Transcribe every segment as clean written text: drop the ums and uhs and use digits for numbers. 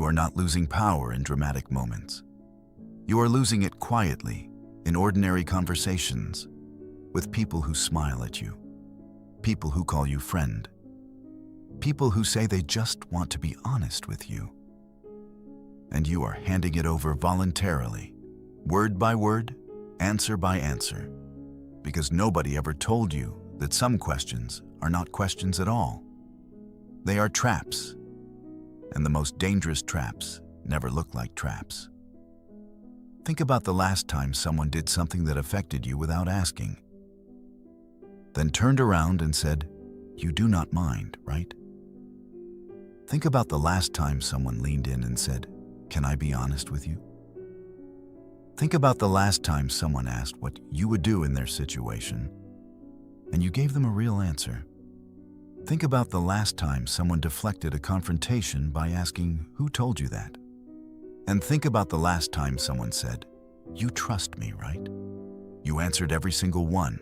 are not losing power in dramatic moments. You are losing it quietly, in ordinary conversations, with people who smile at you, people who call you friend, people who say they just want to be honest with you. And you are handing it over voluntarily, word by word, answer by answer, because nobody ever told you that some questions are not questions at all. They are traps, and the most dangerous traps never look like traps. Think about the last time someone did something that affected you without asking, then turned around and said, "You do not mind, right?" Think about the last time someone leaned in and said, "Can I be honest with you?" Think about the last time someone asked what you would do in their situation, and you gave them a real answer. Think about the last time someone deflected a confrontation by asking, "Who told you that?" And think about the last time someone said, "You trust me, right?" You answered every single one,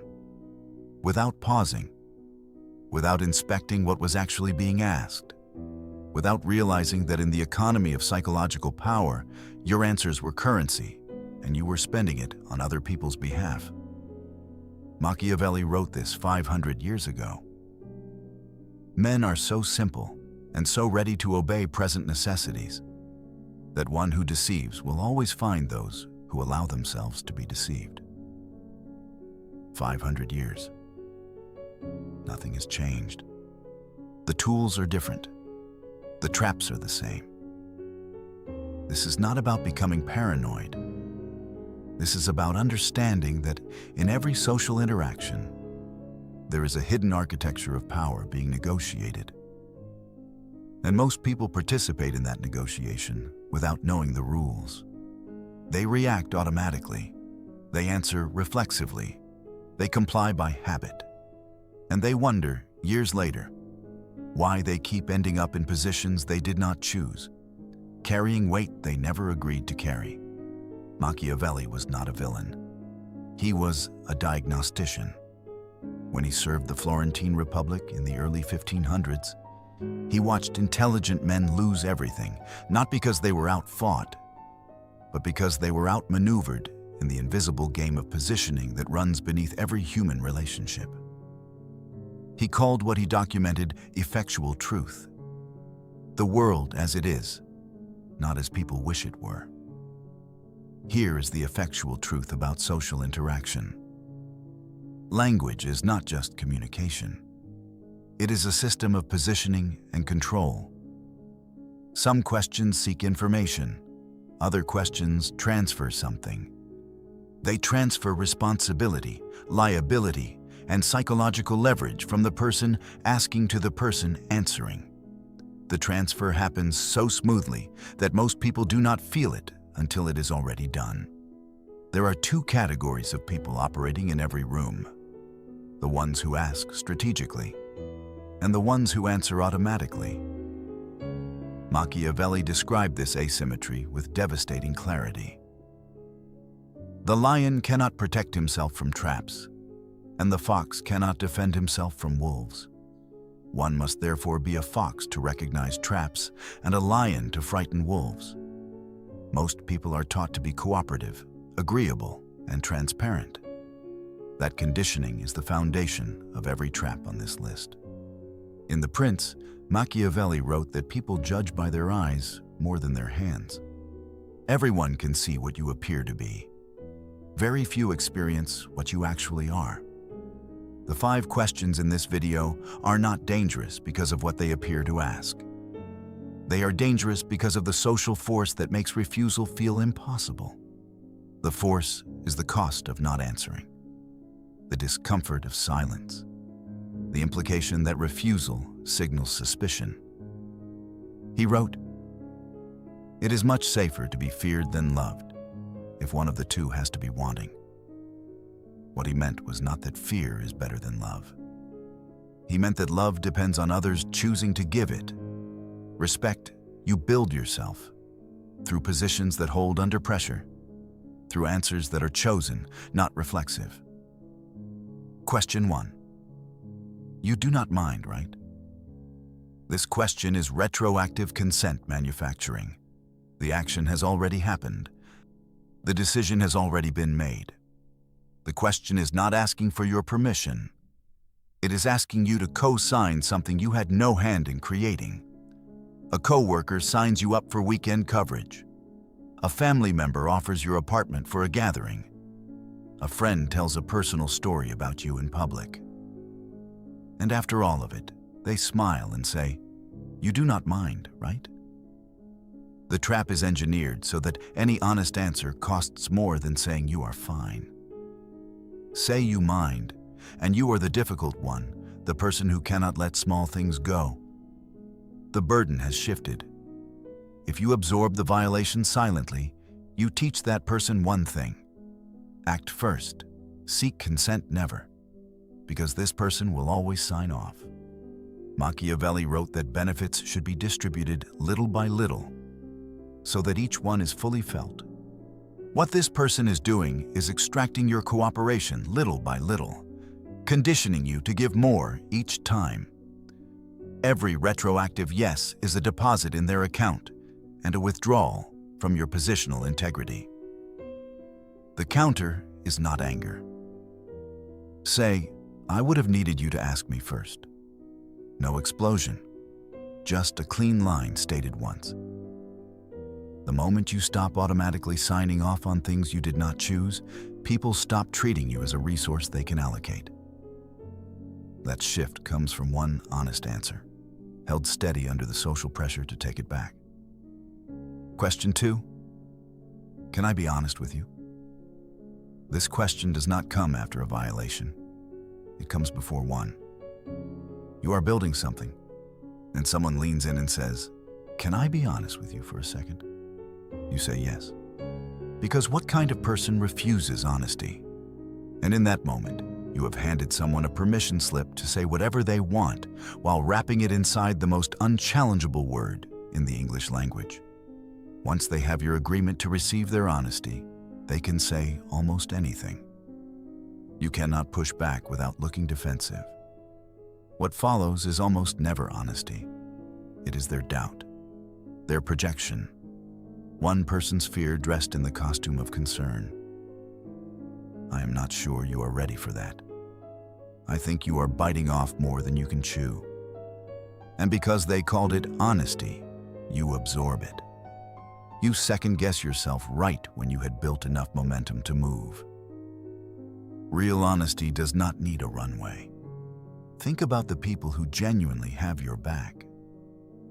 without pausing, without inspecting what was actually being asked, without realizing that in the economy of psychological power, your answers were currency, and you were spending it on other people's behalf. Machiavelli wrote this 500 years ago. Men are so simple and so ready to obey present necessities that one who deceives will always find those who allow themselves to be deceived. 500 years. Nothing has changed. The tools are different. The traps are the same. This is not about becoming paranoid. This is about understanding that in every social interaction, there is a hidden architecture of power being negotiated. And most people participate in that negotiation without knowing the rules. They react automatically. They answer reflexively. They comply by habit. And they wonder, years later, why they keep ending up in positions they did not choose, carrying weight they never agreed to carry. Machiavelli was not a villain. He was a diagnostician. When he served the Florentine Republic in the early 1500s, he watched intelligent men lose everything, not because they were outfought, but because they were outmaneuvered in the invisible game of positioning that runs beneath every human relationship. He called what he documented effectual truth. The world as it is, not as people wish it were. Here is the effectual truth about social interaction. Language is not just communication. It is a system of positioning and control. Some questions seek information. Other questions transfer something. They transfer responsibility, liability, and psychological leverage from the person asking to the person answering. The transfer happens so smoothly that most people do not feel it until it is already done. There are two categories of people operating in every room: the ones who ask strategically, and the ones who answer automatically. Machiavelli described this asymmetry with devastating clarity. The lion cannot protect himself from traps, and the fox cannot defend himself from wolves. One must therefore be a fox to recognize traps and a lion to frighten wolves. Most people are taught to be cooperative, agreeable, and transparent. That conditioning is the foundation of every trap on this list. In The Prince, Machiavelli wrote that people judge by their eyes more than their hands. Everyone can see what you appear to be. Very few experience what you actually are. The 5 questions in this video are not dangerous because of what they appear to ask. They are dangerous because of the social force that makes refusal feel impossible. The force is the cost of not answering, the discomfort of silence, the implication that refusal signals suspicion. He wrote, "It is much safer to be feared than loved, if one of the two has to be wanting." What he meant was not that fear is better than love. He meant that love depends on others choosing to give it. Respect, you build yourself through positions that hold under pressure, through answers that are chosen, not reflexive. Question 1. You do not mind, right? This question is retroactive consent manufacturing. The action has already happened. The decision has already been made. The question is not asking for your permission. It is asking you to co-sign something you had no hand in creating. A coworker signs you up for weekend coverage. A family member offers your apartment for a gathering. A friend tells a personal story about you in public. And after all of it, they smile and say, "You do not mind, right?" The trap is engineered so that any honest answer costs more than saying you are fine. Say you mind, and you are the difficult one, the person who cannot let small things go. The burden has shifted. If you absorb the violation silently, you teach that person one thing: act first, seek consent never, because this person will always sign off. Machiavelli wrote that benefits should be distributed little by little, so that each one is fully felt. What this person is doing is extracting your cooperation little by little, conditioning you to give more each time. Every retroactive yes is a deposit in their account and a withdrawal from your positional integrity. The counter is not anger. Say, "I would have needed you to ask me first." No explosion, just a clean line stated once. The moment you stop automatically signing off on things you did not choose, people stop treating you as a resource they can allocate. That shift comes from one honest answer, held steady under the social pressure to take it back. Question 2. Can I be honest with you? This question does not come after a violation. It comes before one. You are building something, and someone leans in and says, "Can I be honest with you for a second?" You say yes. Because what kind of person refuses honesty? And in that moment, you have handed someone a permission slip to say whatever they want while wrapping it inside the most unchallengeable word in the English language. Once they have your agreement to receive their honesty, they can say almost anything. You cannot push back without looking defensive. What follows is almost never honesty. It is their doubt, their projection, one person's fear dressed in the costume of concern. I am not sure you are ready for that. I think you are biting off more than you can chew. And because they called it honesty, you absorb it. You second-guess yourself right when you had built enough momentum to move. Real honesty does not need a runway. Think about the people who genuinely have your back.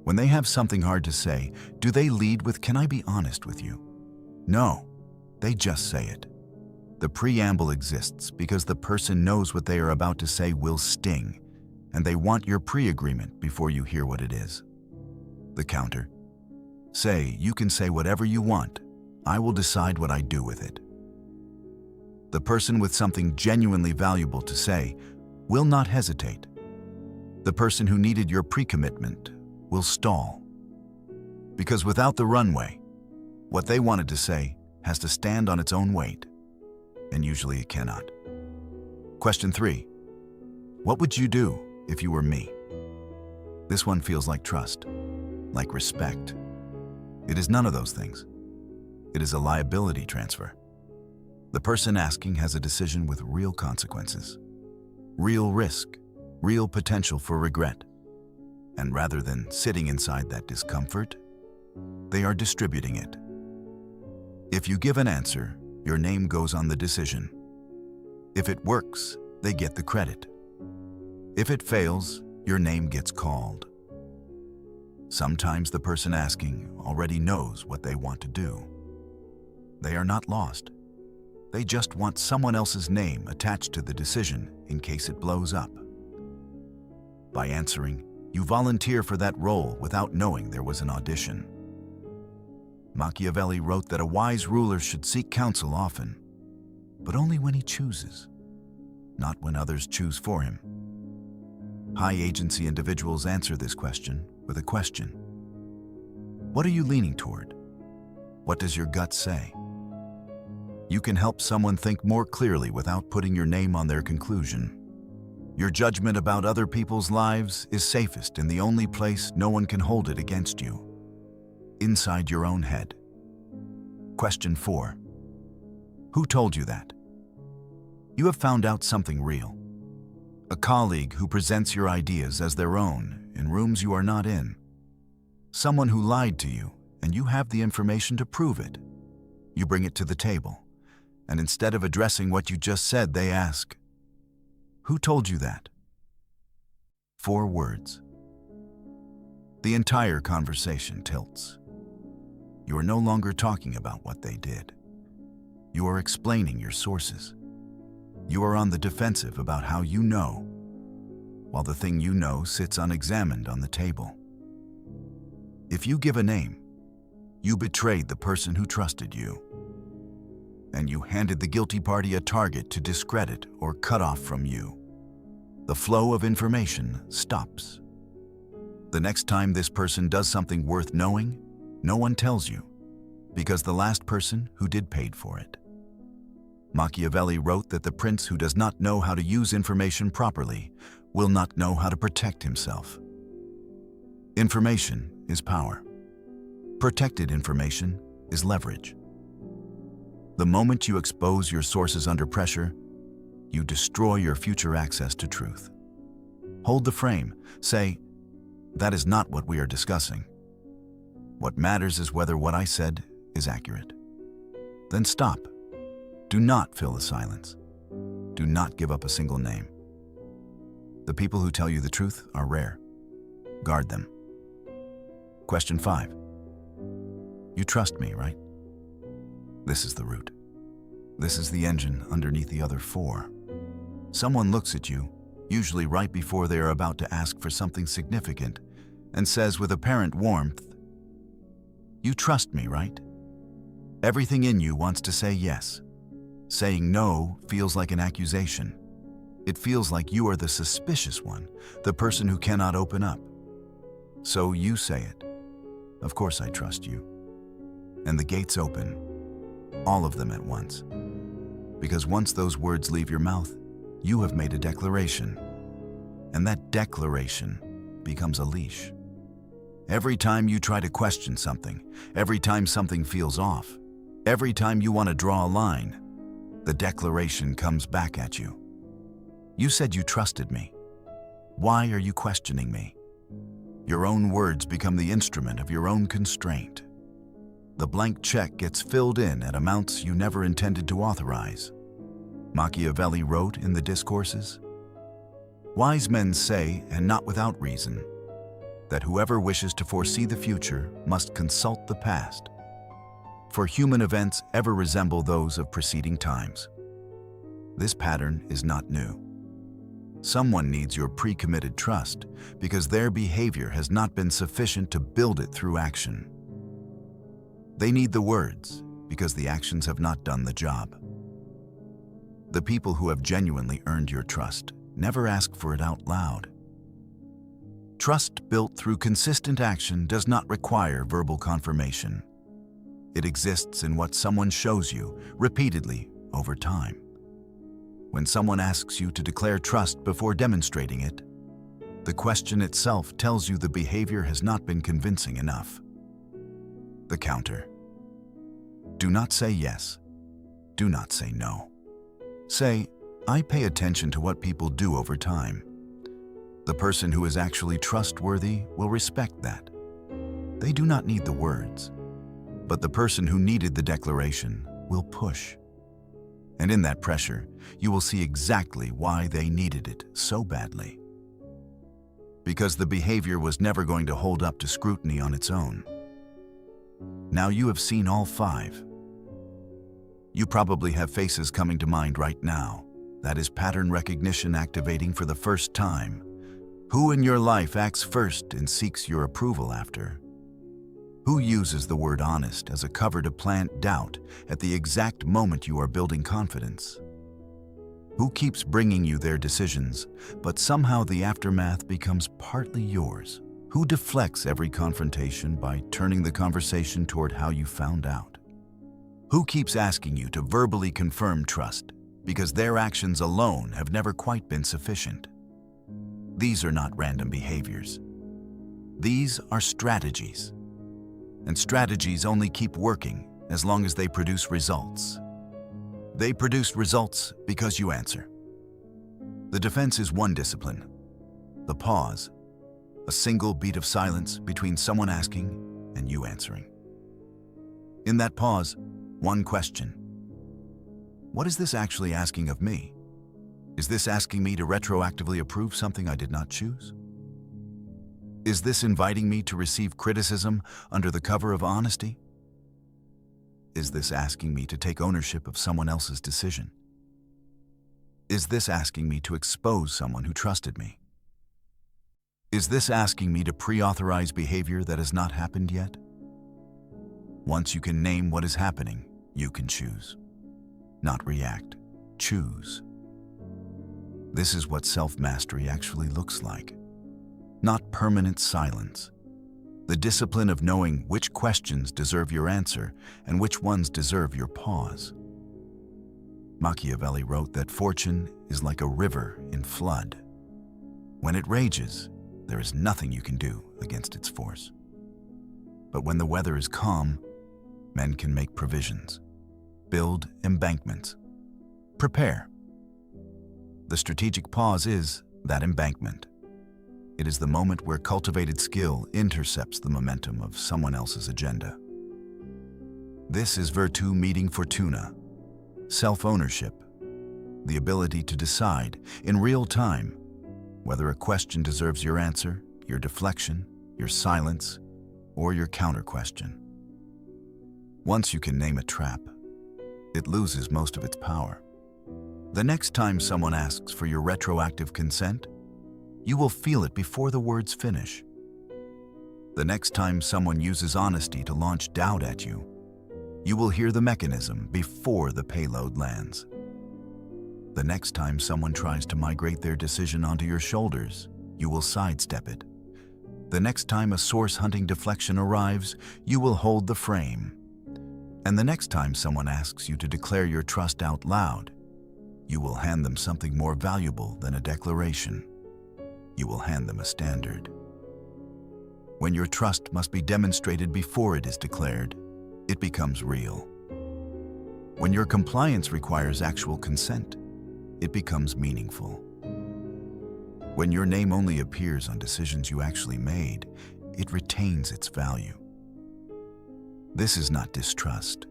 When they have something hard to say, do they lead with, "Can I be honest with you?" No, they just say it. The preamble exists because the person knows what they are about to say will sting, and they want your pre-agreement before you hear what it is. The counter: say, "You can say whatever you want. I will decide what I do with it." The person with something genuinely valuable to say will not hesitate. The person who needed your pre-commitment will stall. Because without the runway, what they wanted to say has to stand on its own weight, and usually it cannot. Question 3. What would you do if you were me? This one feels like trust, like respect. It is none of those things. It is a liability transfer. The person asking has a decision with real consequences, real risk, real potential for regret. And rather than sitting inside that discomfort, they are distributing it. If you give an answer, your name goes on the decision. If it works, they get the credit. If it fails, your name gets called. Sometimes the person asking already knows what they want to do. They are not lost. They just want someone else's name attached to the decision in case it blows up. By answering, you volunteer for that role without knowing there was an audition. Machiavelli wrote that a wise ruler should seek counsel often, but only when he chooses, not when others choose for him. High-agency individuals answer this question with a question. What are you leaning toward? What does your gut say? You can help someone think more clearly without putting your name on their conclusion. Your judgment about other people's lives is safest in the only place no one can hold it against you. inside your own head. Question 4. Who told you that? You have found out something real. A colleague who presents your ideas as their own in rooms you are not in. Someone who lied to you, and you have the information to prove it. You bring it to the table, and instead of addressing what you just said, they ask, "Who told you that?" 4 words. The entire conversation tilts. You are no longer talking about what they did. You are explaining your sources. You are on the defensive about how you know, while the thing you know sits unexamined on the table. If you give a name, you betrayed the person who trusted you, and you handed the guilty party a target to discredit or cut off from you. The flow of information stops. The next time this person does something worth knowing, no one tells you, because the last person who did paid for it. Machiavelli wrote that the prince who does not know how to use information properly will not know how to protect himself. Information is power. Protected information is leverage. The moment you expose your sources under pressure, you destroy your future access to truth. Hold the frame. Say, "That is not what we are discussing. What matters is whether what I said is accurate." Then stop. Do not fill the silence. Do not give up a single name. The people who tell you the truth are rare. Guard them. Question 5. You trust me, right? This is the root. This is the engine underneath the other 4. Someone looks at you, usually right before they are about to ask for something significant, and says with apparent warmth, "You trust me, right?" Everything in you wants to say yes. Saying no feels like an accusation. It feels like you are the suspicious one, the person who cannot open up. So you say it. "Of course I trust you." And the gates open, all of them at once. Because once those words leave your mouth, you have made a declaration. And that declaration becomes a leash. Every time you try to question something, every time something feels off, every time you want to draw a line, the declaration comes back at you. You said you trusted me. Why are you questioning me? Your own words become the instrument of your own constraint. The blank check gets filled in at amounts you never intended to authorize. Machiavelli wrote in the Discourses, "Wise men say, and not without reason, that whoever wishes to foresee the future must consult the past, for human events ever resemble those of preceding times." This pattern is not new. Someone needs your pre-committed trust because their behavior has not been sufficient to build it through action. They need the words because the actions have not done the job. The people who have genuinely earned your trust never ask for it out loud. Trust built through consistent action does not require verbal confirmation. It exists in what someone shows you repeatedly over time. When someone asks you to declare trust before demonstrating it, the question itself tells you the behavior has not been convincing enough. The counter. Do not say yes. Do not say no. Say, "I pay attention to what people do over time." The person who is actually trustworthy will respect that. They do not need the words, but the person who needed the declaration will push. And in that pressure, you will see exactly why they needed it so badly. Because the behavior was never going to hold up to scrutiny on its own. Now you have seen all 5. You probably have faces coming to mind right now. That is pattern recognition activating for the first time. Who in your life acts first and seeks your approval after? Who uses the word honest as a cover to plant doubt at the exact moment you are building confidence? Who keeps bringing you their decisions, but somehow the aftermath becomes partly yours? Who deflects every confrontation by turning the conversation toward how you found out? Who keeps asking you to verbally confirm trust because their actions alone have never quite been sufficient? These are not random behaviors. These are strategies. And strategies only keep working as long as they produce results. They produce results because you answer. The defense is one discipline. The pause, a single beat of silence between someone asking and you answering. In that pause, one question. What is this actually asking of me? Is this asking me to retroactively approve something I did not choose? Is this inviting me to receive criticism under the cover of honesty? Is this asking me to take ownership of someone else's decision? Is this asking me to expose someone who trusted me? Is this asking me to pre-authorize behavior that has not happened yet? Once you can name what is happening, you can choose. Not react, choose. This is what self-mastery actually looks like. Not permanent silence. The discipline of knowing which questions deserve your answer and which ones deserve your pause. Machiavelli wrote that fortune is like a river in flood. When it rages, there is nothing you can do against its force. But when the weather is calm, men can make provisions, build embankments, prepare. The strategic pause is that embankment. It is the moment where cultivated skill intercepts the momentum of someone else's agenda. This is virtu meeting fortuna, self-ownership, the ability to decide in real time whether a question deserves your answer, your deflection, your silence, or your counter-question. Once you can name a trap, it loses most of its power. The next time someone asks for your retroactive consent, you will feel it before the words finish. The next time someone uses honesty to launch doubt at you, you will hear the mechanism before the payload lands. The next time someone tries to migrate their decision onto your shoulders, you will sidestep it. The next time a source-hunting deflection arrives, you will hold the frame. And the next time someone asks you to declare your trust out loud, you will hand them something more valuable than a declaration. You will hand them a standard. When your trust must be demonstrated before it is declared, it becomes real. When your compliance requires actual consent, it becomes meaningful. When your name only appears on decisions you actually made, it retains its value. This is not distrust.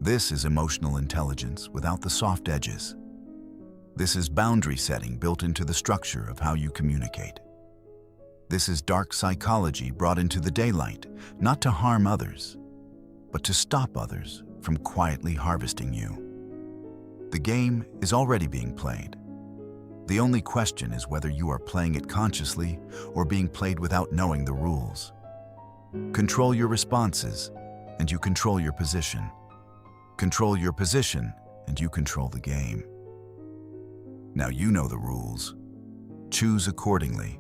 This is emotional intelligence without the soft edges. This is boundary setting built into the structure of how you communicate. This is dark psychology brought into the daylight, not to harm others, but to stop others from quietly harvesting you. The game is already being played. The only question is whether you are playing it consciously or being played without knowing the rules. Control your responses, and you control your position. Control your position, and you control the game. Now you know the rules. Choose accordingly.